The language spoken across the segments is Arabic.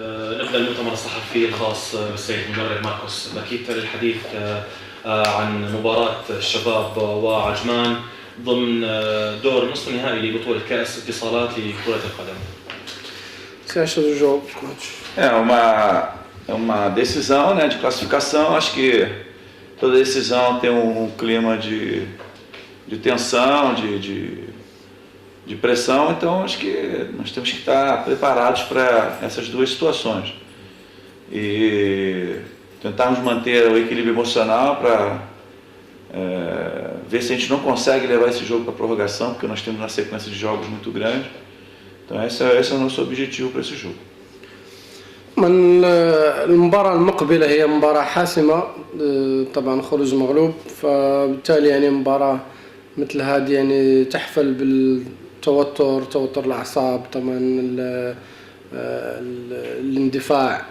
نبدأ المؤتمر الصحفي الخاص بالسيد المدرب ماركوس باكيتا للحديث عن مباراة الشباب وعجمان ضمن دور نصف النهائي لبطولة كأس اتصالات لكرة القدم. Você acha do jogo? É uma decisão, né, de classificação. Acho que toda decisão tem um clima de tensão, de pressão. Então acho que nós temos que estar preparados para essas duas situações e tentarmos manter o equilíbrio emocional para ver se a gente não consegue levar esse jogo para a prorrogação, porque nós temos uma sequência de jogos muito grande. Então esse é o nosso objetivo para esse jogo. المباراة المقبلة هي مباراة حاسمة، طبعا خروج مغلوب، فبالتالي يعني مباراة مثل هذه يعني تحفل توتر الأعصاب، طبعا الاندفاع.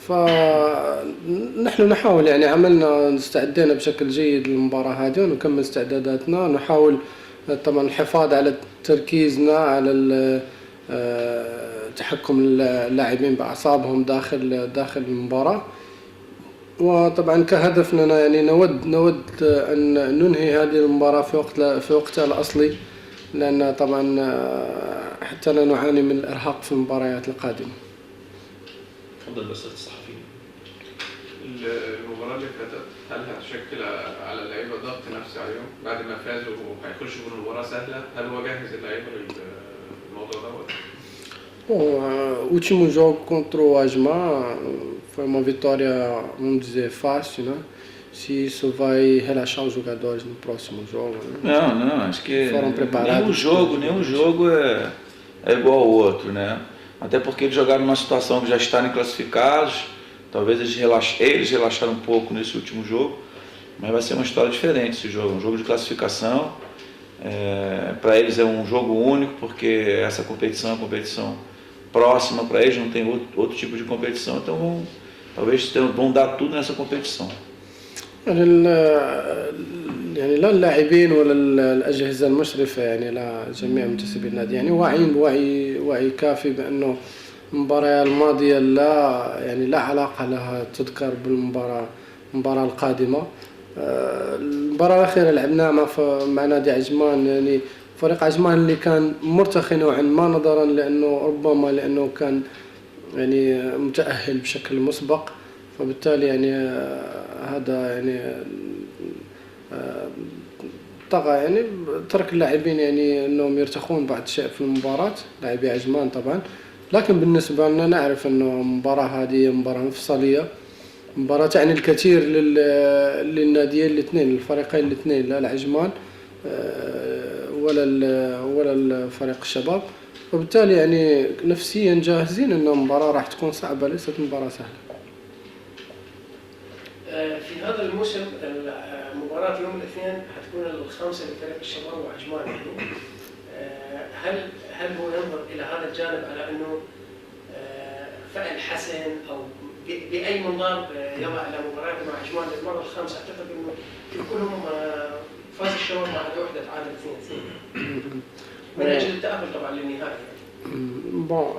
فنحن نحاول يعني عملنا استعدينا بشكل جيد للمباراة هذه ونكمل استعداداتنا، نحاول طبعا الحفاظ على تركيزنا، على تحكم اللاعبين بأعصابهم داخل المباراة. وطبعا كهدفنا يعني نود أن ننهي هذه المباراة في وقتها الأصلي، لأن طبعا حتى لا نعاني من الإرهاق في المباريات القادمة. تفضل بس الصحفي. المباراة اللي فاتت هل هتشكل على اللعيبة ضغط نفسي عليهم بعد ما فازوا وهيخشوا في المباراة سهلة؟ هل هو جاهز اللعيبة للموضوع دوت؟ O último jogo contra o Ajma foi uma vitória, vamos dizer, fácil, né? Se isso vai relaxar os jogadores no próximo jogo, né? Não, acho que foram preparados. Nenhum jogo é igual ao outro, né? Até porque eles jogaram numa situação que já estarem classificados, talvez eles relaxaram um pouco nesse último jogo, mas vai ser uma história diferente esse jogo, um jogo de classificação. Para eles é um jogo único, porque essa competição é uma competição próxima para eles, não tem outro tipo de competição, então talvez vão dar tudo nessa competição. يعني لا اللاعبين ولا الأجهزة المشرفة يعني لا جميع منتسبي النادي يعني واعيين وعي كافي بأنه المباراة الماضية لا علاقة لها تذكر بالمباراة القادمة. المباراة الأخيرة لعبناها مع نادي عجمان، يعني فريق عجمان اللي كان مرتخي نوعا ما، نظرا لأنه كان يعني متأهل بشكل مسبق، فبالتالي يعني هذا يعني طغى يعني ترك اللاعبين يعني انهم يرتخون بعض الشيء في المباراة، لاعبي عجمان طبعا. لكن بالنسبة لنا نعرف انه المباراة هذه مباراة مفصلية، مباراة تعني الكثير للناديين الاثنين، الفريقين الاثنين، لا العجمان ولا الفريق الشباب، وبالتالي يعني نفسيا جاهزين ان المباراة راح تكون صعبة، ليست مباراة سهلة. في هذا الموسم مباراة يوم الاثنين حتكون الخامسة لفريق الشباب وعجمان، يعني هل هو ينظر إلى هذا الجانب على أنه فعل حسن أو بأي منظار يضع على مباراة مع عجمان للمرة الخامسة؟ أعتقد أنه في كلهم فاز الشباب مع هذا وحدة تعادل 2-2 من أجل التأهل طبعا للنهائي. Bom,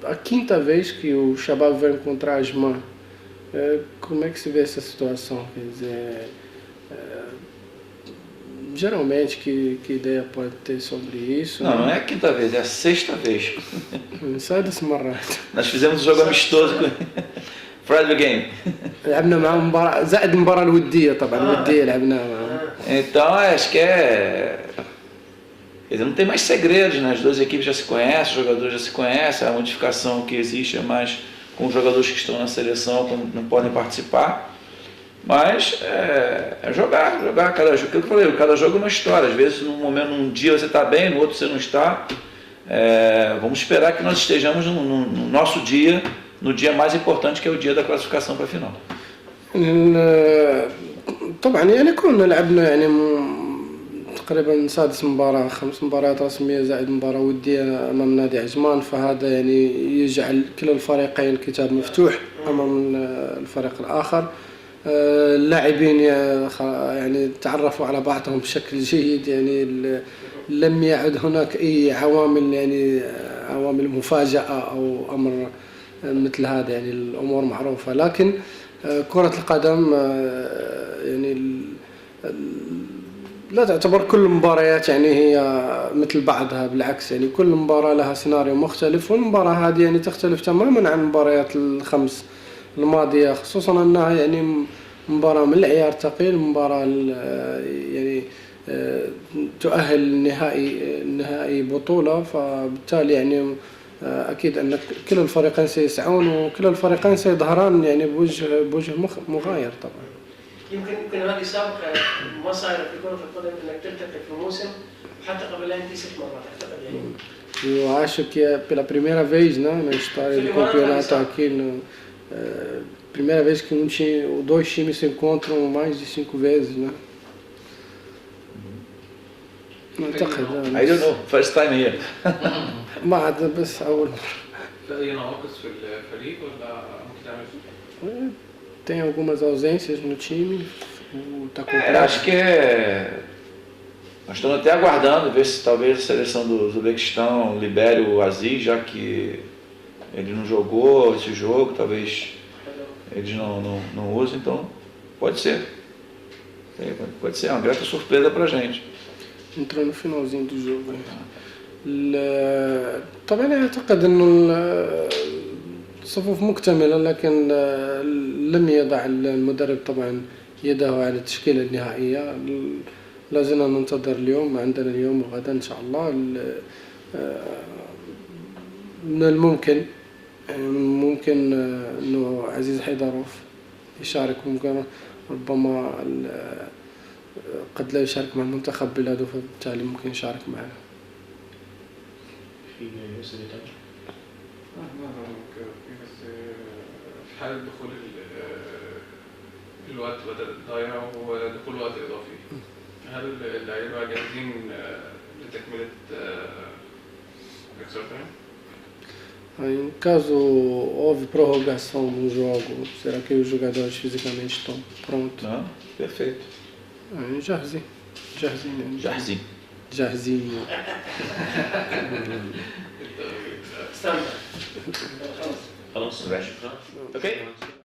a quinta vez que o Shabab vai encontrar a Ajman, como é que se vê essa situação? Quer dizer, geralmente, que ideia pode ter sobre isso? Não é a quinta vez, é a sexta vez. Sai desse marrado. Nós fizemos um jogo amistoso com Friday Game. لعبنا معهم مباراة زائد المباراة الودية، طبعا الودية لعبناها معهم. Então, acho que não tem mais segredos, né? As duas equipes já se conhecem, os jogadores já se conhecem, a modificação que existe é mais com os jogadores que estão na seleção, como não podem participar. Mas é jogar cada jogo, que eu falei, cada jogo é uma história. Às vezes num dia você está bem, no outro você não está. Vamos esperar que nós estejamos no nosso dia, no dia mais importante, que é o dia da classificação para a final. طبعا يعني كنا لعبنا يعني تقريبا سادس مباراة، 5 مباريات رسمية زائد مباراة ودية أمام نادي عجمان، فهذا يعني يجعل كلا الفريقين الكتاب مفتوح أمام الفريق الآخر. اللاعبين يعني تعرفوا على بعضهم بشكل جيد، يعني لم يعد هناك أي عوامل يعني عوامل مفاجأة أو أمر مثل هذا يعني الأمور معروفة. لكن كرة القدم يعني لا تعتبر كل المباريات يعني هي مثل بعضها، بالعكس يعني كل مباراة لها سيناريو مختلف، والمباراة هذه يعني تختلف تماما عن المباريات الخمس الماضية، خصوصا أنها يعني مباراة من العيار ثقيل، مباراة يعني تؤهل نهائي بطولة. فبالتالي يعني أكيد أن كلا الفريقين سيسعون وكلا الفريقين سيظهران يعني بوجه مغاير طبعا. يمكن هذه سابقة ما صايرة في كرة القدم انك تلتقي في موسم حتى قبل الان 6 مرات اعتقد يعني. Eu acho que é pela primeira vez, né, na história do campeonato aqui, primeira vez que dois times se encontram mais de 5 vezes, né? أعتقد. I don't know, first time here. ما عاد بس أول في اي نواقص في الفريق ولا ممكن تعمل؟ tem algumas ausências no time. Tá com Acho que nós estamos até aguardando ver se talvez a seleção do Uzbequistão libere o Aziz, já que ele não jogou esse jogo, talvez eles não usem, então pode ser. Pode ser uma grata surpresa pra gente. entrou no finalzinho do jogo. طبعا أعتقد إنه الصفوف مكتملة، لكن لم يضع المدرب طبعا يده على التشكيلة النهائية. لازلنا ننتظر اليوم، عندنا اليوم وغدا إن شاء الله. من الممكن ممكن إنه عزيز حيدروف يشارك، ممكن ربما قد لا يشارك مع منتخب بلاده، فبالتالي ممكن يشارك معنا. في أسئلة تانية؟ بس في حالة دخول الوقت بدل ضايع ودخول وقت إضافي، هل اللعيبة جاهزين لتكملة الإكسترا تايم؟ Em caso houve prorrogação no jogo, será que os jogadores fisicamente estão prontos? Não, perfeito. جاهزين. Jardim. جاهزين. استنى خلاص. Ok.